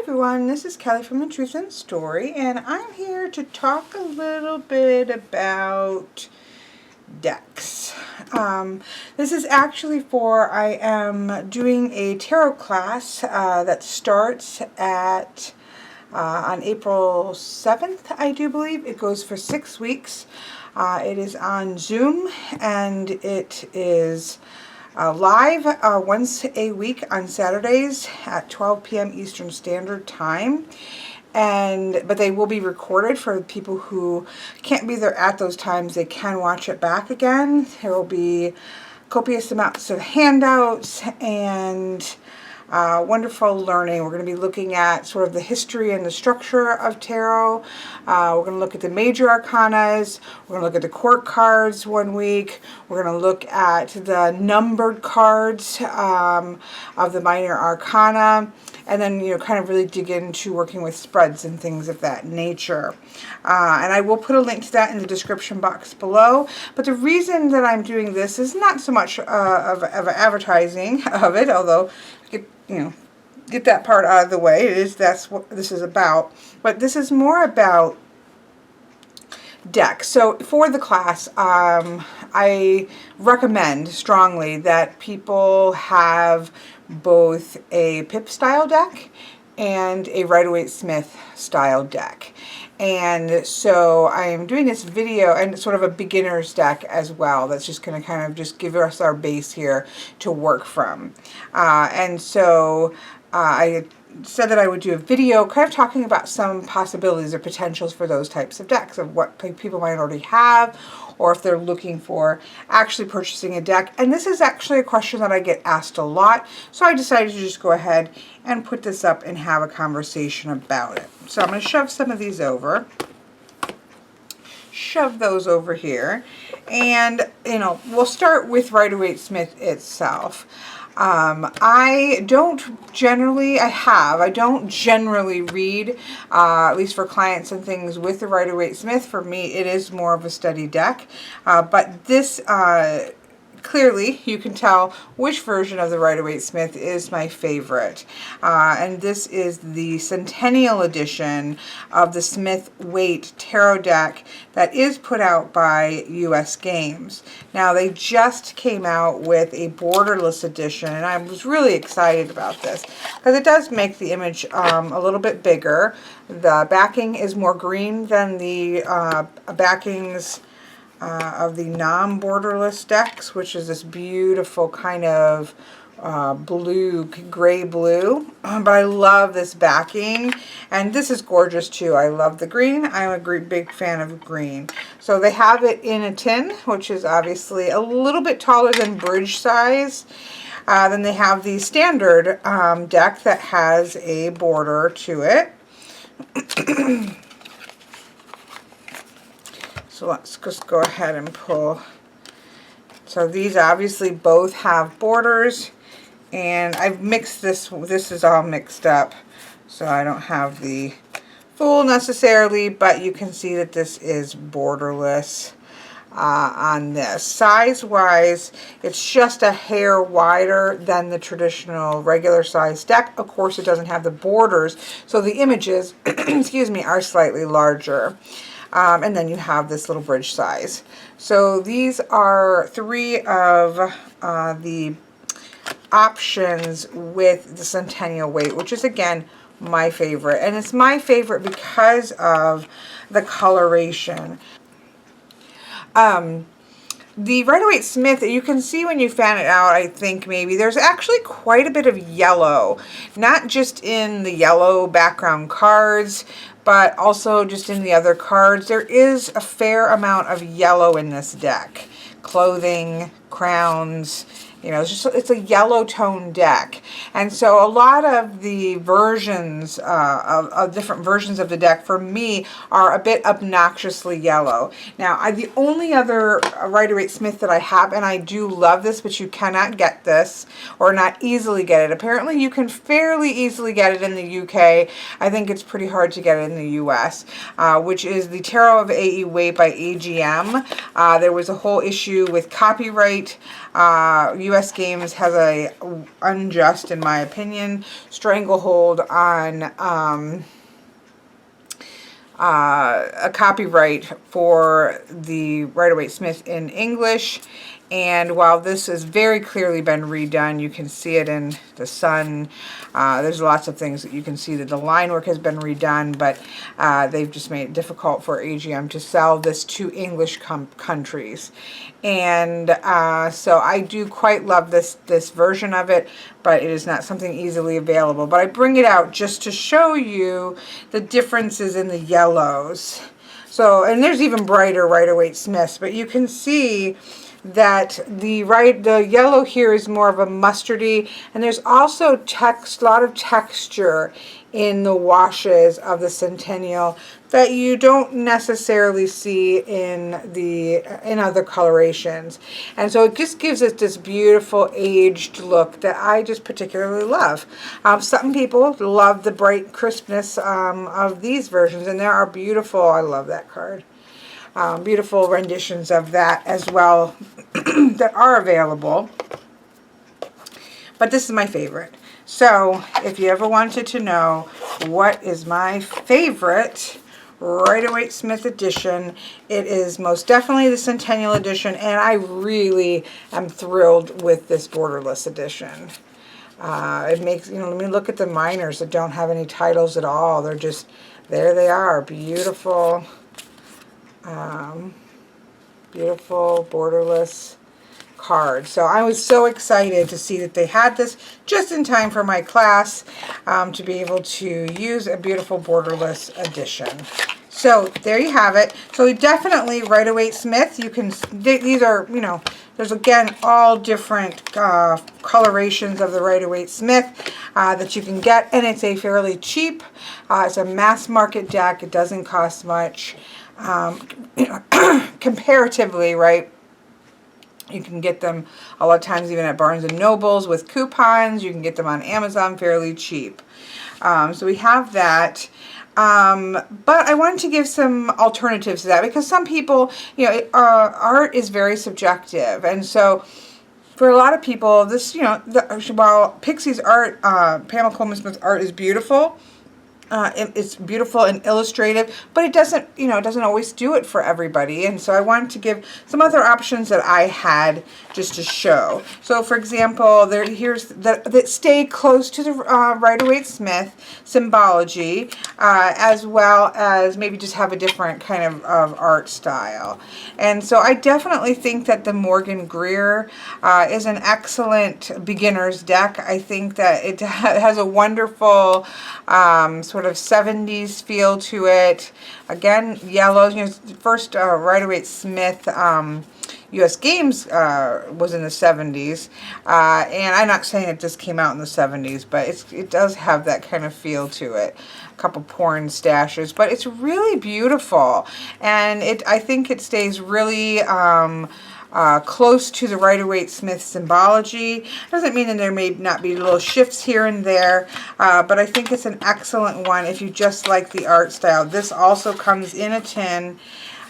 everyone, this is Kelly from The Truth and Story, and I'm here to talk a little bit about decks. This is actually I am doing a tarot class that starts on April 7th, I do believe. It goes for 6 weeks. It is on Zoom, and it is live once a week on Saturdays at 12 p.m. Eastern Standard Time. But they will be recorded for people who can't be there at those times. They can watch it back again. There will be copious amounts of handouts and wonderful learning. We're going to be looking at sort of the history and the structure of tarot. We're going to look at the major arcanas. We're going to look at the court cards one week. We're going to look at the numbered cards of the minor arcana. And then, kind of really dig into working with spreads and things of that nature. And I will put a link to that in the description box below. But the reason that I'm doing this is not so much of advertising of it, although, get that part out of the way. That's what this is about. But this is more about decks. So for the class, I recommend strongly that people have both a Pip-style deck and a Rider-Waite Smith style deck. And so I am doing this video and sort of a beginner's deck as well. That's just going to kind of just give us our base here to work from. And so I said that I would do a video kind of talking about some possibilities or potentials for those types of decks, of what people might already have, or if they're looking for actually purchasing a deck. And this is actually a question that I get asked a lot, so I decided to just go ahead and put this up and have a conversation about it. So I'm going to shove some of these over. Shove those over here. And, we'll start with Rider-Waite Smith itself. I don't generally read, at least for clients and things, with the Rider-Waite Smith. For me, it is more of a study deck. But this, clearly, you can tell which version of the Rider-Waite Smith is my favorite. And this is the Centennial Edition of the Smith-Waite Tarot deck that is put out by US Games. Now, they just came out with a borderless edition, and I was really excited about this because it does make the image a little bit bigger. The backing is more green than the backings of the non-borderless decks, which is this beautiful kind of gray blue. But I love this backing, and this is gorgeous too. I love the green. I'm a big fan of green. So they have it in a tin, which is obviously a little bit taller than bridge size. Then they have the standard deck that has a border to it. So let's just go ahead and pull. So these obviously both have borders, and I've mixed this. This is all mixed up, so I don't have the full necessarily, but you can see that this is borderless on this. Size-wise, it's just a hair wider than the traditional regular size deck. Of course, it doesn't have the borders, so the images, excuse me, are slightly larger. And then you have this little bridge size. So these are 3 of the options with the Centennial Weight, which is, again, my favorite. And it's my favorite because of the coloration. The Rider-Waite Smith, you can see when you fan it out, I think maybe, there's actually quite a bit of yellow. Not just in the yellow background cards, but also just in the other cards. There is a fair amount of yellow in this deck. Clothing, crowns, it's a yellow tone deck. And so a lot of the versions of different versions of the deck for me are a bit obnoxiously yellow. Now, the only other Rider-Waite Smith that I have, and I do love this, but you cannot get this or not easily get it. Apparently you can fairly easily get it in the UK. I think it's pretty hard to get it in the US, which is the Tarot of A.E. Waite by AGM. There was a whole issue with copyright. US Games has a unjust, in my opinion, stranglehold on a copyright for the Rider-Waite Smith in English. And while this has very clearly been redone, you can see it in the sun. There's lots of things that you can see that the line work has been redone, but they've just made it difficult for AGM to sell this to English countries. And so I do quite love this version of it, but it is not something easily available. But I bring it out just to show you the differences in the yellows. So, and there's even brighter Rider-Waite Smiths, but you can see that the yellow here is more of a mustardy, and there's also a lot of texture in the washes of the Centennial that you don't necessarily see in other colorations. And so it just gives it this beautiful aged look that I just particularly love. Some people love the bright crispness of these versions, and there are beautiful, I love that card. Beautiful renditions of that as well that are available. But this is my favorite. So if you ever wanted to know what is my favorite Rider-Waite Smith edition, it is most definitely the Centennial edition, and I really am thrilled with this borderless edition. It makes, let me look at the minors that don't have any titles at all. They're just, there they are, beautiful. Beautiful borderless card. So I was so excited to see that they had this just in time for my class, to be able to use a beautiful borderless edition. So there you have it. So definitely Rider-Waite Smith. You can, these are, there's again all different colorations of the Rider-Waite Smith that you can get, and it's a fairly cheap. It's a mass market deck. It doesn't cost much. Comparatively, right? You can get them a lot of times even at Barnes & Nobles with coupons. You can get them on Amazon fairly cheap. So we have that. But I wanted to give some alternatives to that, because some people, art is very subjective. And so for a lot of people, this, while Pixie's art, Pamela Coleman Smith's art is beautiful, it's beautiful and illustrative, but it doesn't, it doesn't always do it for everybody. And so I wanted to give some other options that I had just to show. So for example, here's that stay close to the Rider-Waite Smith symbology, as well as maybe just have a different kind of art style. And so I definitely think that the Morgan Greer is an excellent beginner's deck. I think that it has a wonderful sort of 70s feel to it. Again, yellows. First Rider-Waite Smith US Games was in the 70s, and I'm not saying it just came out in the 70s, but it does have that kind of feel to it. A couple porn stashes, but it's really beautiful, and I think it stays really close to the Rider-Waite Smith symbology. Doesn't mean that there may not be little shifts here and there, but I think it's an excellent one if you just like the art style. This also comes in a tin.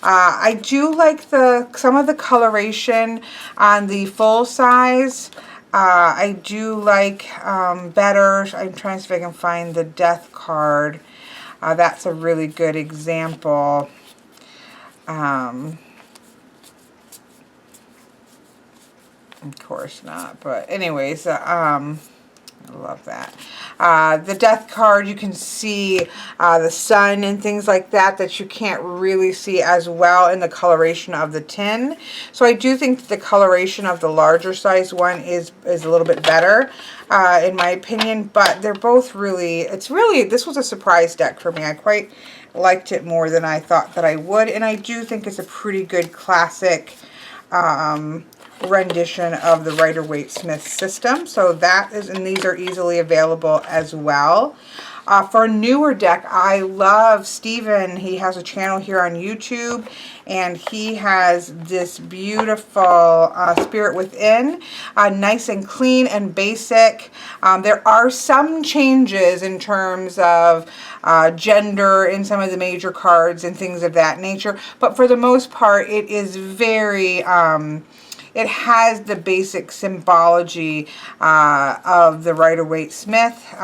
I do like some of the coloration on the full size. I do like better. I'm trying to see if I can find the death card. That's a really good example. Of course not, but anyways, I love that. The death card, you can see the sun and things like that you can't really see as well in the coloration of the tin. So I do think the coloration of the larger size one is a little bit better, in my opinion, but they're both really, this was a surprise deck for me. I quite liked it more than I thought that I would, and I do think it's a pretty good classic rendition of the Rider-Waite Smith system. So that is, and these are easily available as well. For a newer deck, I love Steven. He has a channel here on YouTube, and he has this beautiful Spirit Within, nice and clean and basic. There are some changes in terms of gender in some of the major cards and things of that nature, but for the most part, it is very it has the basic symbology of the Rider-Waite Smith.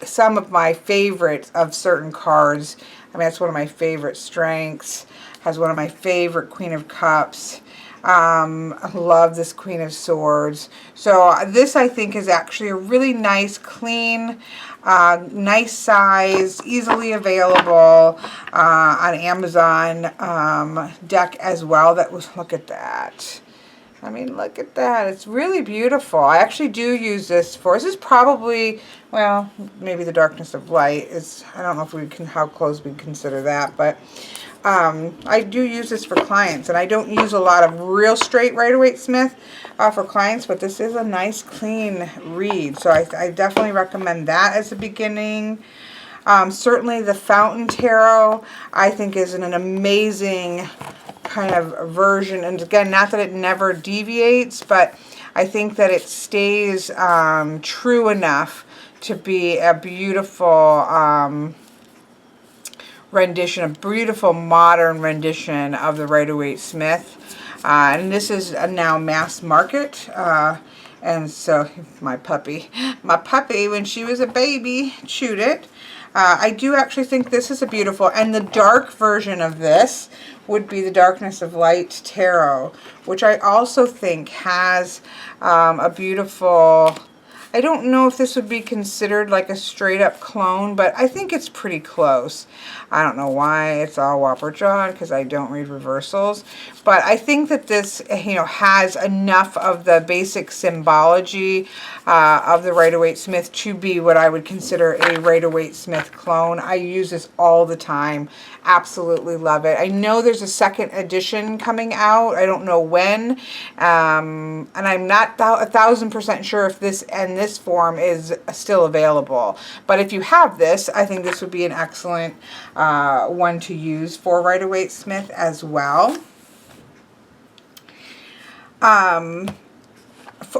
Some of my favorites of certain cards. I mean, that's one of my favorite strengths. Has one of my favorite Queen of Cups. I love this Queen of Swords. So this, I think, is actually a really nice, clean, nice size, easily available on Amazon deck as well. That was, look at that. I mean, look at that. It's really beautiful. I actually do use this for, this is probably, well, maybe the Darkness of Light is, I don't know if we can, how close we consider that, but I do use this for clients, and I don't use a lot of real straight Rider-Waite Smith for clients, but this is a nice clean read, so I definitely recommend that as a beginning. Certainly the Fountain Tarot, I think, is an amazing kind of version, and again, not that it never deviates, but I think that it stays true enough to be a beautiful rendition, a beautiful modern rendition of the Rider-Waite Smith. And this is now mass market. And so my puppy, when she was a baby, chewed it. I do actually think this is a beautiful, and the dark version of this would be the Darkness of Light Tarot, which I also think has a beautiful, I don't know if this would be considered like a straight up clone, but I think it's pretty close. I don't know why it's all whopper drawn, because I don't read reversals, but I think that this, you know, has enough of the basic symbology of the Rider-Waite Smith to be what I would consider a Rider-Waite Smith clone. I use this all the time. Absolutely love it. I know there's a second edition coming out. I don't know when, and I'm not 1,000% sure if this and this form is still available. But if you have this, I think this would be an excellent one to use for Rider-Waite Smith as well.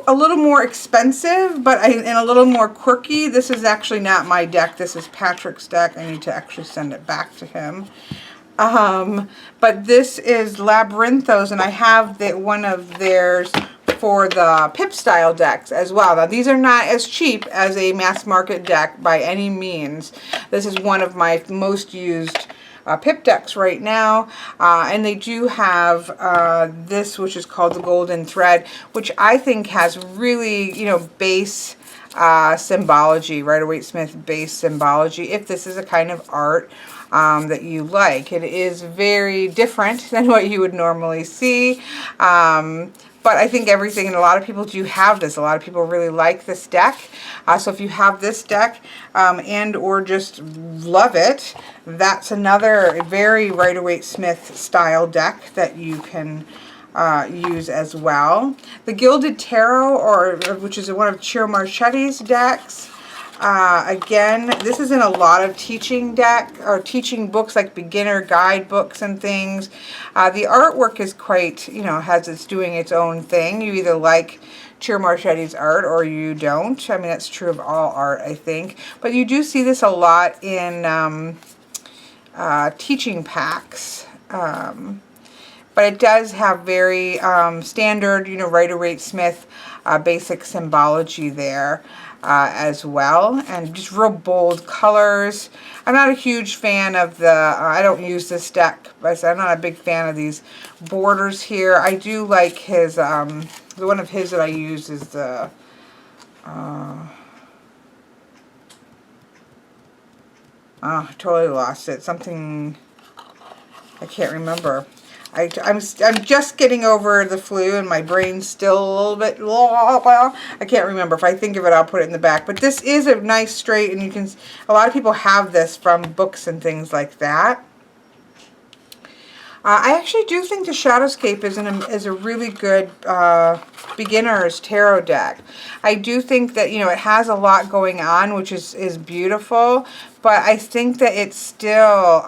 A little more expensive, but and a little more quirky. This is actually not my deck. This is Patrick's deck. I need to actually send it back to him. But this is Labyrinthos, and I have one of theirs for the Pip-style decks as well. Now, these are not as cheap as a mass market deck by any means. This is one of my most used Pip decks right now, and they do have this, which is called the Golden Thread, which I think has really, you know, base symbology, Rider-Waite Smith base symbology, if this is a kind of art that you like. It is very different than what you would normally see, but I think everything, and a lot of people do have this. A lot of people really like this deck. So if you have this deck and or just love it, that's another very Rider-Waite Smith style deck that you can use as well. The Gilded Tarot, which is one of Ciro Marchetti's decks. Again, this is in a lot of teaching teaching books, like beginner guidebooks and things. The artwork is quite, you know, it's doing its own thing. You either like Ciro Marchetti's art or you don't. I mean, that's true of all art, I think. But you do see this a lot in teaching packs. But it does have very standard, you know, Rider-Waite Smith basic symbology there as well, and just real bold colors. I'm not a huge fan of the, I don't use this deck, but I'm not a big fan of these borders here. I do like his, the one of his that I use is the, I totally lost it. Something, I can't remember. I'm just getting over the flu, and my brain's still a little bit, I can't remember. If I think of it, I'll put it in the back. But this is a nice straight, and you can, a lot of people have this from books and things like that. I actually do think the Shadowscape is a really good beginner's tarot deck. I do think that, you know, it has a lot going on, which is beautiful, but I think that it's still,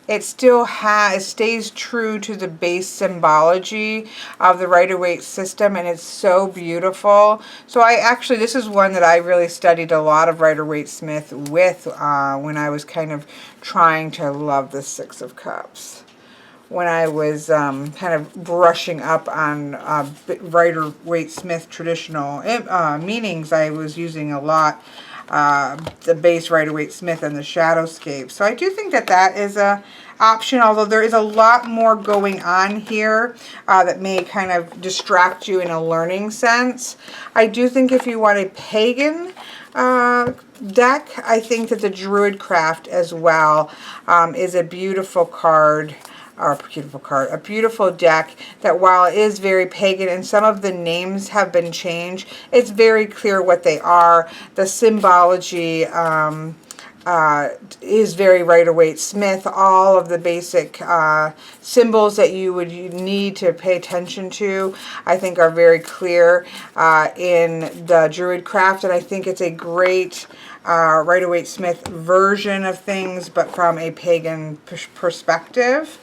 it stays true to the base symbology of the Rider-Waite system, and it's so beautiful. So this is one that I really studied a lot of Rider-Waite Smith with when I was kind of trying to love the Six of Cups. when I was kind of brushing up on Rider-Waite Smith traditional meanings. I was using a lot the base Rider-Waite Smith and the Shadowscape. So I do think that that is a option, although there is a lot more going on here that may kind of distract you in a learning sense. I do think if you want a pagan deck, I think that the Druidcraft as well is a beautiful card. A beautiful deck that, while it is very pagan and some of the names have been changed, it's very clear what they are. The symbology is very Rider-Waite Smith. All of the basic symbols that you would need to pay attention to, I think, are very clear in the Druidcraft, and I think it's a great Rider-Waite Smith version of things, but from a pagan perspective.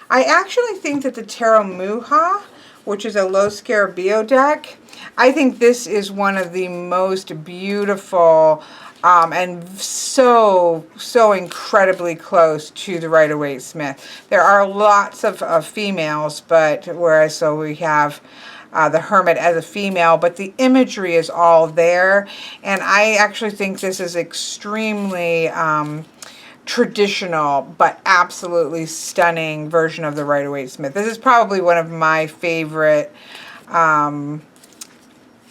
I actually think that the Tarot Muha, which is a low Scarabeo deck, I think this is one of the most beautiful and so incredibly close to the Rider-Waite Smith. There are lots of females, but whereas so we have the Hermit as a female, but the imagery is all there, and I actually think this is extremely traditional but absolutely stunning version of the Rider-Waite Smith. This is probably one of my favorite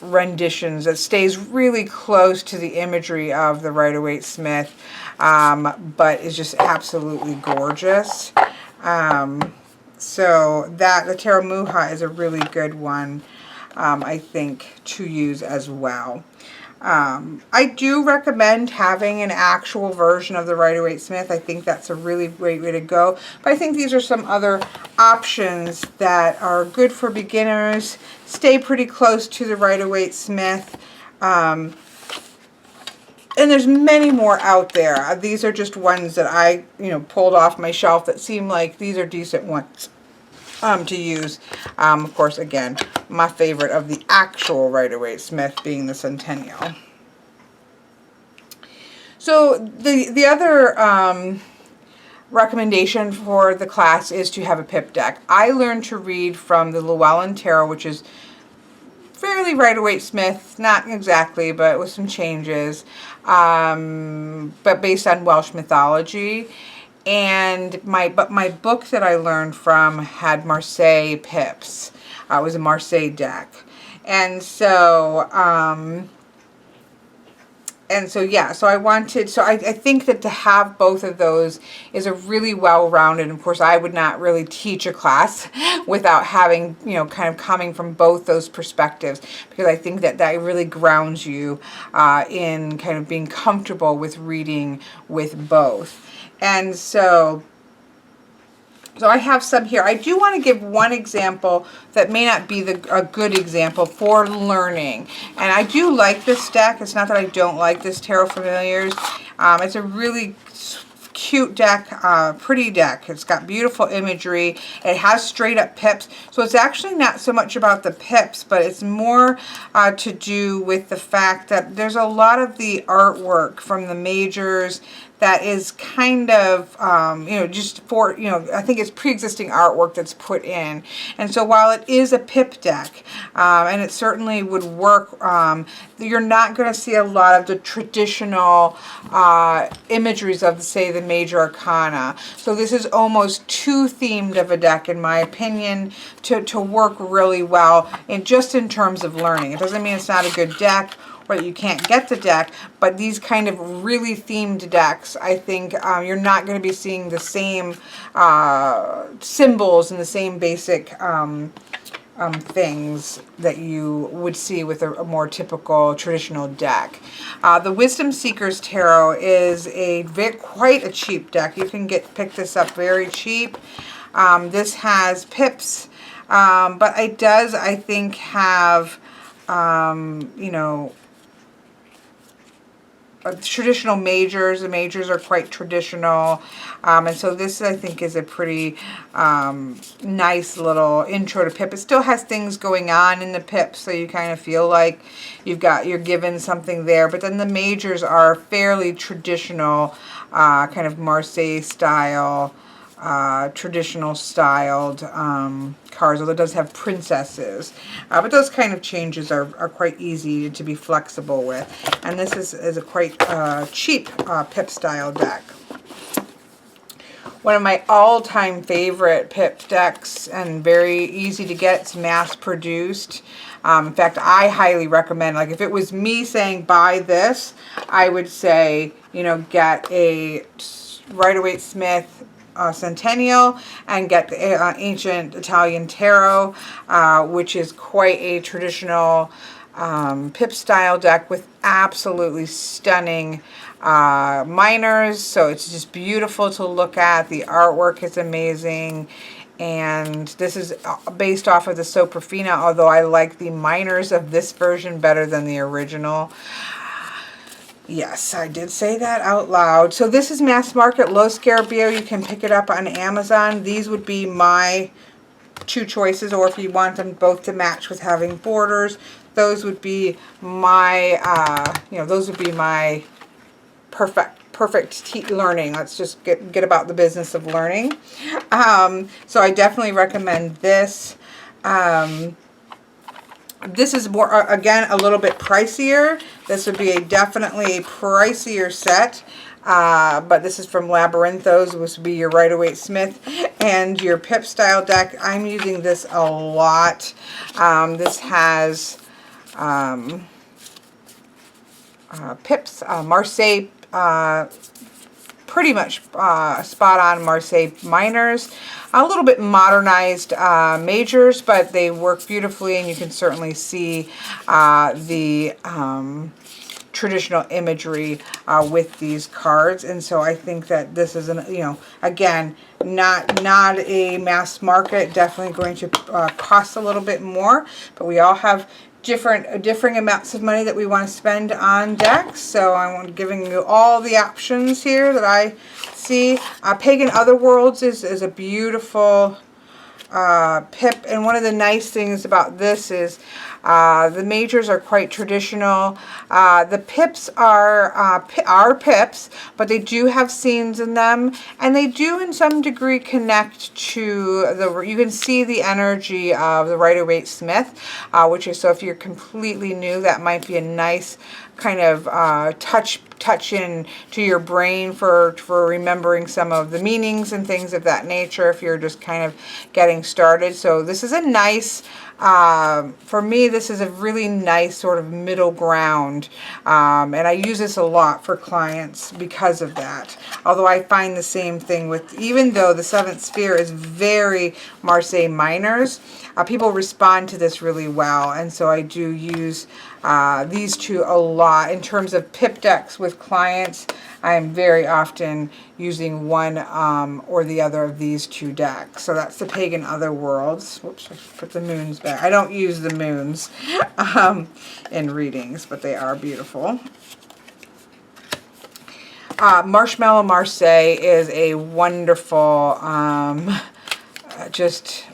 renditions that stays really close to the imagery of the Rider-Waite Smith, but is just absolutely gorgeous. So that the Tarot Muha is a really good one, I think, to use as well. I do recommend having an actual version of the Rider-Waite Smith. I think that's a really great way to go. But I think these are some other options that are good for beginners, stay pretty close to the Rider-Waite Smith. And there's many more out there. These are just ones that I, pulled off my shelf that seem like these are decent ones to use. Of course, again, my favorite of the actual Rider-Waite Smith being the Centennial. So the other recommendation for the class is to have a pip deck. I learned to read from the Llewellyn Tarot, which is fairly Rider-Waite Smith, not exactly, but with some changes, but based on Welsh mythology. And my book that I learned from had Marseille pips. It was a Marseille deck, and so yeah. So I think that to have both of those is a really well-rounded. Of course, I would not really teach a class without having kind of coming from both those perspectives, because I think that really grounds you in kind of being comfortable with reading with both. And so I have some here. I do want to give one example that may not be a good example for learning. And I do like this deck. It's not that I don't like this Tarot Familiars. It's a really cute deck, pretty deck. It's got beautiful imagery. It has straight up pips. So it's actually not so much about the pips, but it's more to do with the fact that there's a lot of the artwork from the majors that is kind of, just for, I think it's pre-existing artwork that's put in. And so while it is a pip deck, and it certainly would work, you're not going to see a lot of the traditional imageries of, say, the major arcana. So this is almost too themed of a deck, in my opinion, to work really well just in terms of learning. It doesn't mean it's not a good deck or that you can't get the deck, but things kind of really themed decks, I think you're not going to be seeing the same symbols and the same basic things that you would see with a more typical traditional deck. The Wisdom Seekers Tarot is quite a cheap deck. You can pick this up very cheap. This has pips, but it does, I think, have traditional majors. The majors are quite traditional, and so this, I think, is a pretty nice little intro to pip. It still has things going on in the pip, so you kind of feel like you're given something there, but then the majors are fairly traditional, kind of Marseille style traditional styled cards, although it does have princesses. But those kind of changes are quite easy to be flexible with. And this is a quite cheap Pip-style deck. One of my all-time favorite Pip decks, and very easy to get. It's mass-produced. In fact, I highly recommend, like if it was me saying buy this, I would say, you know, get a Rider-Waite Smith Centennial and get the Ancient Italian Tarot, which is quite a traditional Pip-style deck with absolutely stunning minors. So it's just beautiful to look at. The artwork is amazing. And this is based off of the Soprafina, although I like the minors of this version better than the original. Yes, I did say that out loud. So this is mass market, low Scarabeo. You can pick it up on Amazon. These would be my two choices, or if you want them both to match with having borders, those would be my, those would be my perfect learning. Let's just get about the business of learning. So I definitely recommend this. This is more, again, a little bit pricier. This would be definitely a pricier set. But this is from Labyrinthos, which would be your Rider-Waite Smith and your Pip-style deck. I'm using this a lot. This has Pips, Marseille, pretty much spot on Marseille minors. A little bit modernized majors, but they work beautifully, and you can certainly see the traditional imagery with these cards. And so I think that this is, again, not a mass market, definitely going to cost a little bit more, but we all have differing amounts of money that we want to spend on decks. So I'm giving you all the options here that I see. Pagan Otherworlds is a beautiful Pip, and one of the nice things about this is the majors are quite traditional. The Pips are Pips, but they do have scenes in them, and they do in some degree connect to you can see the energy of the Rider-Waite Smith, which is, so if you're completely new, that might be a nice kind of touch in to your brain for remembering some of the meanings and things of that nature if you're just kind of getting started. So this is a nice, for me, this is a really nice sort of middle ground, and I use this a lot for clients because of that. Although I find the same thing with, even though the Seventh Sphere is very Marseille minors, people respond to this really well, and so I do use these two a lot. In terms of Pip decks with clients, I am very often using one or the other of these two decks. So that's the Pagan Otherworlds. Whoops, I put the moons back. I don't use the moons in readings, but they are beautiful. Marshmallow Marseille is a wonderful, just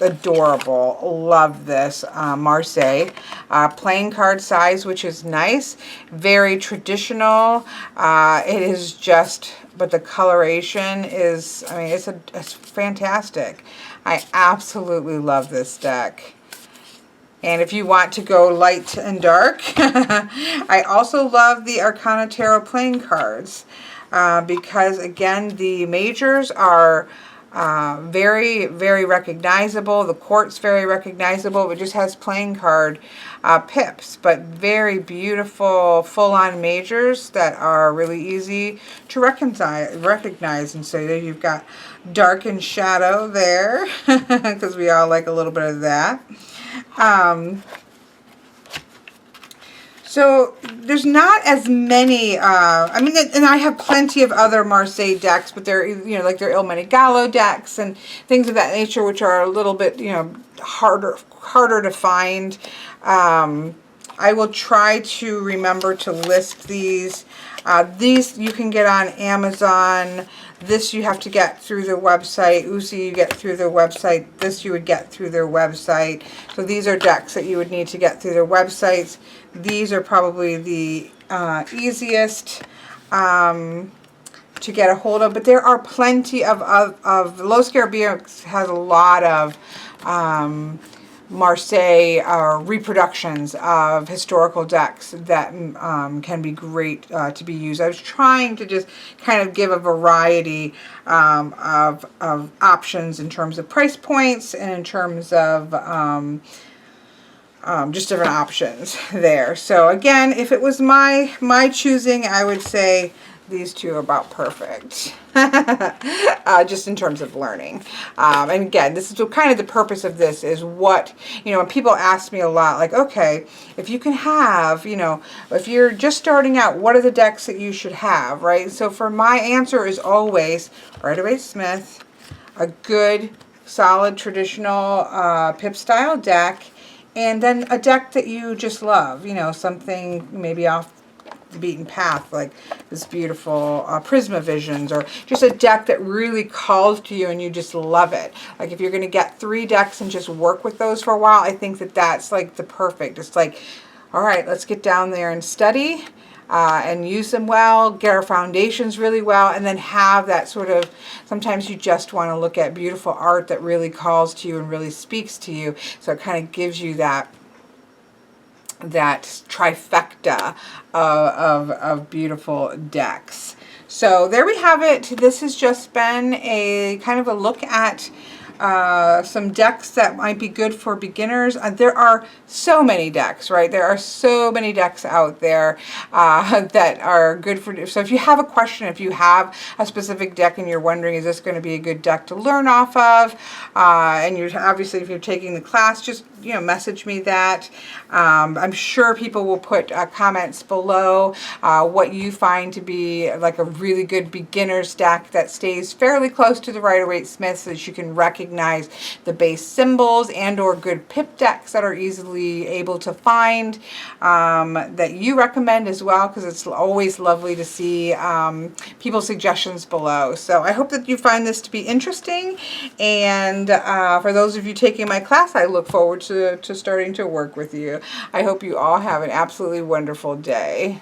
adorable. Love this Marseille. Playing card size, which is nice. Very traditional. It is just, but the coloration is, I mean, it's fantastic. I absolutely love this deck. And if you want to go light and dark, I also love the Arcana Tarot playing cards because, again, the majors are very, very recognizable. The court's very recognizable. It just has playing card pips, but very beautiful full-on majors that are really easy to recognize. And so you've got dark and shadow there because we all like a little bit of that. So there's not as many, I mean, and I have plenty of other Marseille decks, but they're, like they're Il Menegalo decks and things of that nature, which are a little bit, harder to find. I will try to remember to list these. These you can get on Amazon. This you have to get through their website. Usi you get through their website. This you would get through their website. So these are decks that you would need to get through their websites. These are probably the easiest. to get a hold of, but there are plenty of Low Scale BX has a lot of Marseille reproductions of historical decks that can be great to be used. I was trying to just kind of give a variety of options in terms of price points and in terms of just different options there. So again, if it was my choosing, I would say these two are about perfect, just in terms of learning. And again, this is kind of the purpose of this is what, you know, when people ask me a lot, like, okay, if you can have, you know, if you're just starting out, what are the decks that you should have, right? So for my answer is always Rider-Waite Smith, a good, solid, traditional Pip-style deck, and then a deck that you just love, you know, something maybe off the beaten path, like this beautiful Prisma Visions, or just a deck that really calls to you and you just love it. Like if you're going to get 3 decks and just work with those for a while, I think that that's like the perfect. It's like, all right, let's get down there and study and use them well, get our foundations really well, and then have that sort of, sometimes you just want to look at beautiful art that really calls to you and really speaks to you. So it kind of gives you that trifecta of beautiful decks. So there we have it. This has just been a kind of a look at some decks that might be good for beginners. There are so many decks, right? There are so many decks out there that are good for, so if you have a question, if you have a specific deck and you're wondering, is this going to be a good deck to learn off of? And you're obviously, if you're taking the class, just, you know, message me that. I'm sure people will put comments below what you find to be like a really good beginner's deck that stays fairly close to the Rider-Waite Smith so that you can recognize the base symbols, and or good pip decks that are easily able to find that you recommend as well, because it's always lovely to see people's suggestions below. So I hope that you find this to be interesting, and for those of you taking my class, I look forward to starting to work with you. I hope you all have an absolutely wonderful day.